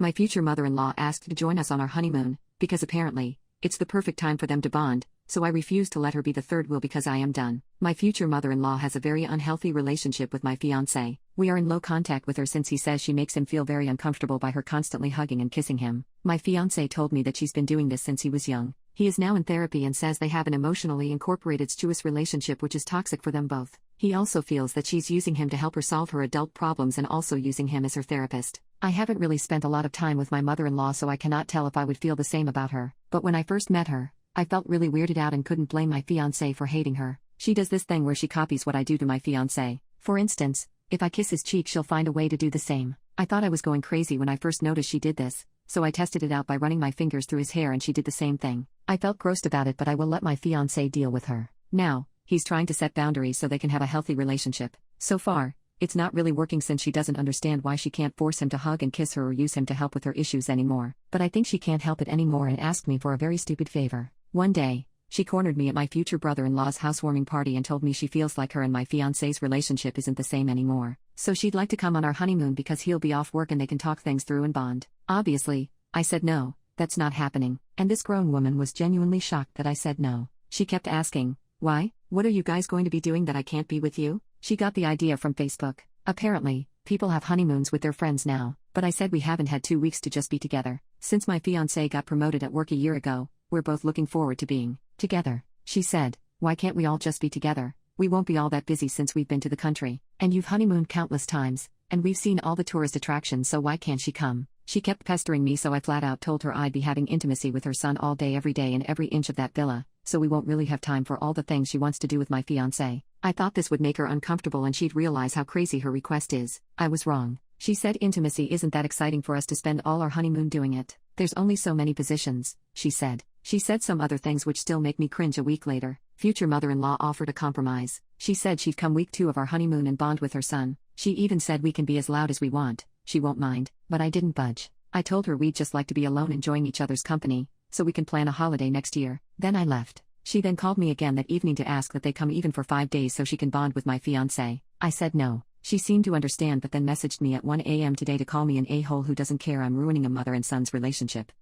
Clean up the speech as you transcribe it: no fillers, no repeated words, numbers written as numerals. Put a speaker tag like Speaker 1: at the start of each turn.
Speaker 1: My future mother-in-law asked to join us on our honeymoon, because apparently, it's the perfect time for them to bond, so I refuse to let her be the third wheel because I am done. My future mother-in-law has a very unhealthy relationship with my fiancé. We are in low contact with her since he says she makes him feel very uncomfortable by her constantly hugging and kissing him. My fiancé told me that she's been doing this since he was young. He is now in therapy and says they have an emotionally incorporated relationship which is toxic for them both. He also feels that she's using him to help her solve her adult problems and also using him as her therapist. I haven't really spent a lot of time with my mother-in-law, so I cannot tell if I would feel the same about her. But when I first met her, I felt really weirded out and couldn't blame my fiancé for hating her. She does this thing where she copies what I do to my fiancé. For instance, if I kiss his cheek, she'll find a way to do the same. I thought I was going crazy when I first noticed she did this, so I tested it out by running my fingers through his hair and she did the same thing. I felt grossed about it, but I will let my fiancé deal with her. Now, he's trying to set boundaries so they can have a healthy relationship. So far, it's not really working since she doesn't understand why she can't force him to hug and kiss her or use him to help with her issues anymore. But I think she can't help it anymore and asked me for a very stupid favor. One day, she cornered me at my future brother-in-law's housewarming party and told me she feels like her and my fiancé's relationship isn't the same anymore. So she'd like to come on our honeymoon because he'll be off work and they can talk things through and bond. Obviously, I said no, that's not happening. And this grown woman was genuinely shocked that I said no. She kept asking, why? What are you guys going to be doing that I can't be with you? She got the idea from Facebook. Apparently, people have honeymoons with their friends now, but I said we haven't had 2 weeks to just be together. Since my fiancé got promoted at work a year ago, we're both looking forward to being together. She said, why can't we all just be together? We won't be all that busy since we've been to the country, and you've honeymooned countless times, and we've seen all the tourist attractions, so why can't she come? She kept pestering me, so I flat out told her I'd be having intimacy with her son all day every day in every inch of that villa, so we won't really have time for all the things she wants to do with my fiancé. I thought this would make her uncomfortable and she'd realize how crazy her request is. I was wrong. She said intimacy isn't that exciting for us to spend all our honeymoon doing it. There's only so many positions, she said. She said some other things which still make me cringe. A week later, future mother-in-law offered a compromise. She said she'd come week 2 of our honeymoon and bond with her son. She even said we can be as loud as we want, she won't mind, but I didn't budge. I told her we'd just like to be alone enjoying each other's company, so we can plan a holiday next year. Then I left. She then called me again that evening to ask that they come even for 5 days so she can bond with my fiancé. I said no. She seemed to understand but then messaged me at 1 a.m. today to call me an a-hole who doesn't care I'm ruining a mother and son's relationship.